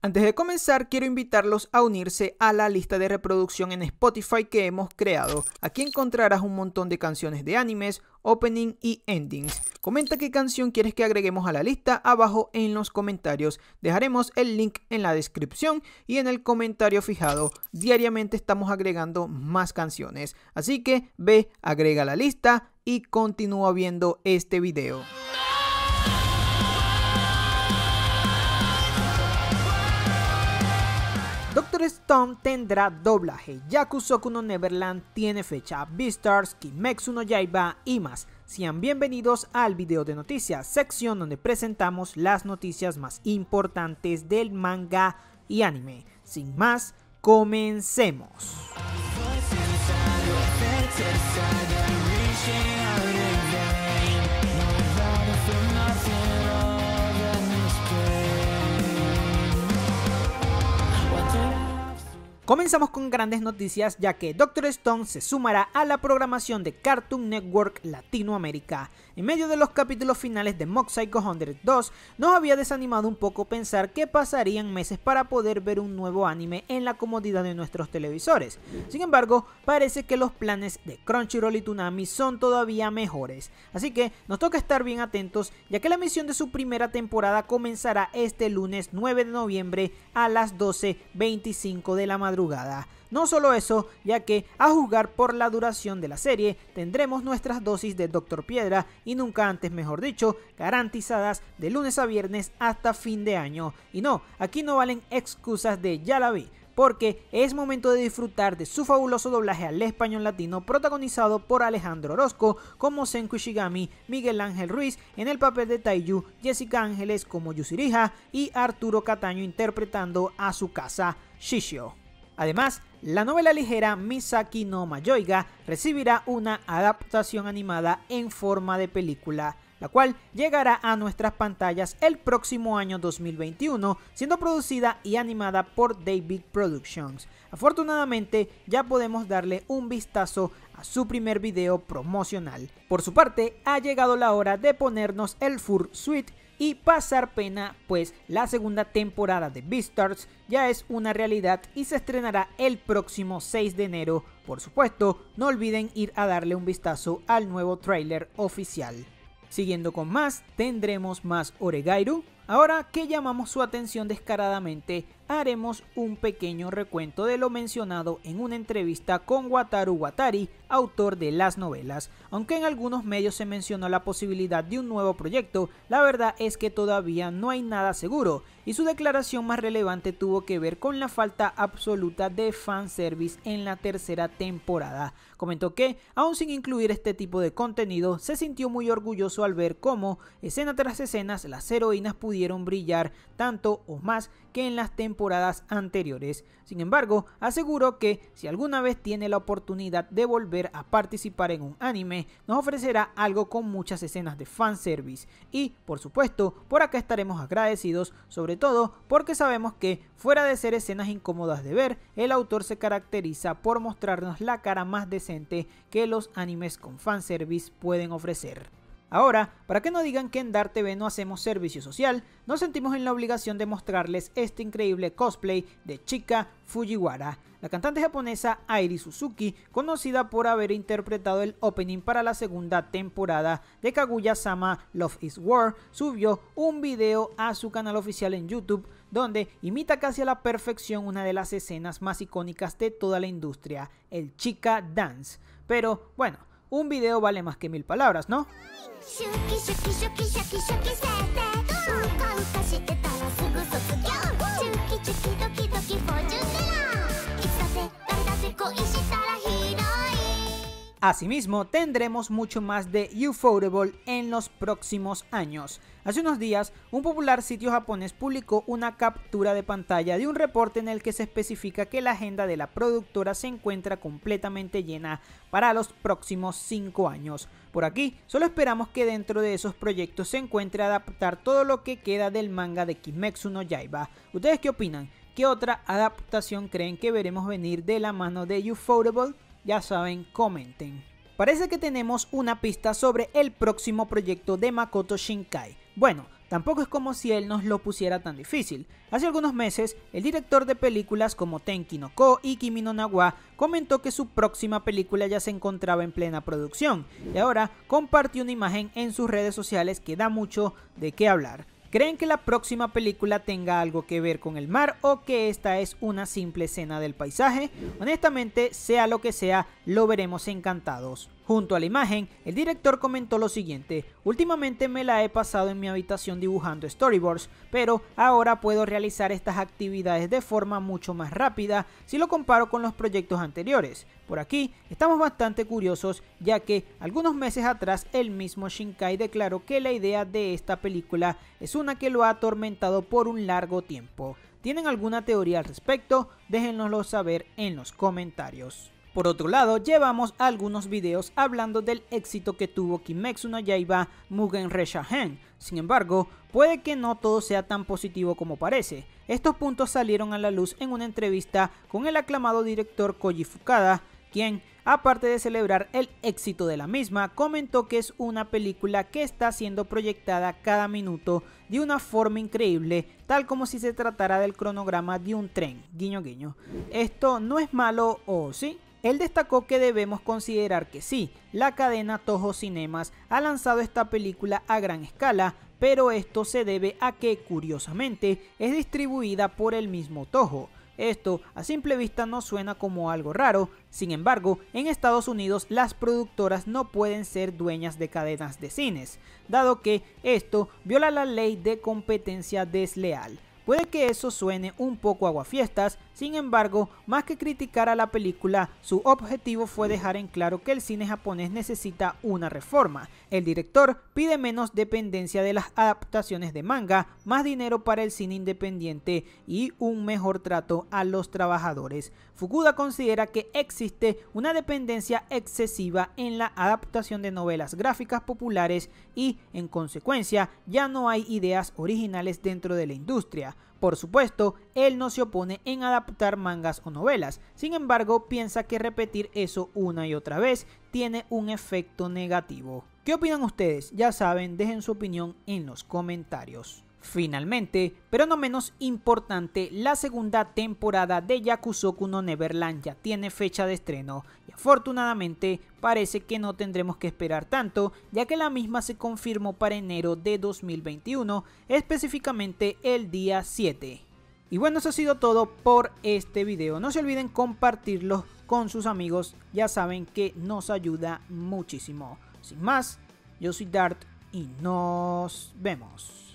Antes de comenzar, quiero invitarlos a unirse a la lista de reproducción en Spotify que hemos creado. Aquí encontrarás un montón de canciones de animes, opening y endings. Comenta qué canción quieres que agreguemos a la lista abajo en los comentarios. Dejaremos el link en la descripción y en el comentario fijado. Diariamente estamos agregando más canciones. Así que ve, agrega la lista y continúa viendo este video. Doctor Stone tendrá doblaje, Yakusoku no Neverland tiene fecha, Beastars, Kimetsu no Yaiba y más. Sean bienvenidos al video de noticias, sección donde presentamos las noticias más importantes del manga y anime. Sin más, comencemos. Comenzamos con grandes noticias, ya que Doctor Stone se sumará a la programación de Cartoon Network Latinoamérica. En medio de los capítulos finales de Mob Psycho 102, nos había desanimado un poco pensar que pasarían meses para poder ver un nuevo anime en la comodidad de nuestros televisores. Sin embargo, parece que los planes de Crunchyroll y Toonami son todavía mejores. Así que nos toca estar bien atentos, ya que la emisión de su primera temporada comenzará este lunes 9 de noviembre a las 12:25 de la madrugada. No solo eso, ya que a juzgar por la duración de la serie, tendremos nuestras dosis de Dr. Piedra y nunca antes mejor dicho, garantizadas de lunes a viernes hasta fin de año. Y no, aquí no valen excusas de ya la vi, porque es momento de disfrutar de su fabuloso doblaje al español latino protagonizado por Alejandro Orozco como Senku Ishigami, Miguel Ángel Ruiz en el papel de Taiyu, Jessica Ángeles como Yusirija y Arturo Cataño interpretando a Tsukasa Shishio. Además, la novela ligera Misaki no Mayoiga recibirá una adaptación animada en forma de película, la cual llegará a nuestras pantallas el próximo año 2021, siendo producida y animada por David Productions. Afortunadamente, ya podemos darle un vistazo a su primer video promocional. Por su parte, ha llegado la hora de ponernos el fursuit y pasar pena, pues la segunda temporada de Beastars ya es una realidad y se estrenará el próximo 6 de enero. Por supuesto, no olviden ir a darle un vistazo al nuevo tráiler oficial. Siguiendo con más, tendremos más Oregairu. Ahora que llamamos su atención descaradamente, haremos un pequeño recuento de lo mencionado en una entrevista con Wataru Watari, autor de las novelas. Aunque en algunos medios se mencionó la posibilidad de un nuevo proyecto, la verdad es que todavía no hay nada seguro, y su declaración más relevante tuvo que ver con la falta absoluta de fanservice en la tercera temporada. Comentó que, aún sin incluir este tipo de contenido, se sintió muy orgulloso al ver cómo, escena tras escenas, las heroínas pudieron brillar tanto o más que en las temporadas anteriores. Sin embargo, aseguró que si alguna vez tiene la oportunidad de volver a participar en un anime, nos ofrecerá algo con muchas escenas de fanservice y, por supuesto, por acá estaremos agradecidos, sobre todo porque sabemos que, fuera de ser escenas incómodas de ver, el autor se caracteriza por mostrarnos la cara más decente que los animes con fanservice pueden ofrecer. Ahora, para que no digan que en Dart TV no hacemos servicio social, nos sentimos en la obligación de mostrarles este increíble cosplay de Chika Fujiwara, la cantante japonesa Airi Suzuki, conocida por haber interpretado el opening para la segunda temporada de Kaguya-sama Love is War. Subió un video a su canal oficial en YouTube donde imita casi a la perfección una de las escenas más icónicas de toda la industria, el Chika Dance. Pero bueno, un video vale más que 1000 palabras, ¿no? Asimismo, tendremos mucho más de Ufotable en los próximos años. Hace unos días, un popular sitio japonés publicó una captura de pantalla de un reporte en el que se especifica que la agenda de la productora se encuentra completamente llena para los próximos 5 años. Por aquí, solo esperamos que dentro de esos proyectos se encuentre adaptar todo lo que queda del manga de Kimetsu no Yaiba. ¿Ustedes qué opinan? ¿Qué otra adaptación creen que veremos venir de la mano de Ufotable? Ya saben, comenten. Parece que tenemos una pista sobre el próximo proyecto de Makoto Shinkai. Bueno, tampoco es como si él nos lo pusiera tan difícil. Hace algunos meses, el director de películas como Tenki no Ko y Kimi no Na wa comentó que su próxima película ya se encontraba en plena producción y ahora compartió una imagen en sus redes sociales que da mucho de qué hablar. ¿Creen que la próxima película tenga algo que ver con el mar o que esta es una simple escena del paisaje? Honestamente, sea lo que sea, lo veremos encantados. Junto a la imagen, el director comentó lo siguiente: últimamente me la he pasado en mi habitación dibujando storyboards, pero ahora puedo realizar estas actividades de forma mucho más rápida si lo comparo con los proyectos anteriores. Por aquí estamos bastante curiosos, ya que algunos meses atrás el mismo Shinkai declaró que la idea de esta película es una que lo ha atormentado por un largo tiempo. ¿Tienen alguna teoría al respecto? Déjenoslo saber en los comentarios. Por otro lado, llevamos algunos videos hablando del éxito que tuvo Kimetsu no Yaiba Mugen Resha-Hen. Sin embargo, puede que no todo sea tan positivo como parece. Estos puntos salieron a la luz en una entrevista con el aclamado director Koji Fukada, quien, aparte de celebrar el éxito de la misma, comentó que es una película que está siendo proyectada cada minuto de una forma increíble, tal como si se tratara del cronograma de un tren, guiño guiño. ¿Esto no es malo o sí? Él destacó que debemos considerar que sí, la cadena Toho Cinemas ha lanzado esta película a gran escala, pero esto se debe a que, curiosamente, es distribuida por el mismo Toho. Esto a simple vista no suena como algo raro, sin embargo, en Estados Unidos las productoras no pueden ser dueñas de cadenas de cines, dado que esto viola la ley de competencia desleal. Puede que eso suene un poco aguafiestas, sin embargo, más que criticar a la película, su objetivo fue dejar en claro que el cine japonés necesita una reforma. El director pide menos dependencia de las adaptaciones de manga, más dinero para el cine independiente y un mejor trato a los trabajadores. Fukuda considera que existe una dependencia excesiva en la adaptación de novelas gráficas populares y, en consecuencia, ya no hay ideas originales dentro de la industria. Por supuesto, él no se opone en adaptar mangas o novelas, sin embargo piensa que repetir eso una y otra vez tiene un efecto negativo. ¿Qué opinan ustedes? Ya saben, dejen su opinión en los comentarios. Finalmente, pero no menos importante, la segunda temporada de Yakusoku no Neverland ya tiene fecha de estreno y afortunadamente parece que no tendremos que esperar tanto, ya que la misma se confirmó para enero de 2021, específicamente el día 7. Y bueno, eso ha sido todo por este video. No se olviden compartirlo con sus amigos, ya saben que nos ayuda muchísimo. Sin más, yo soy Dart y nos vemos.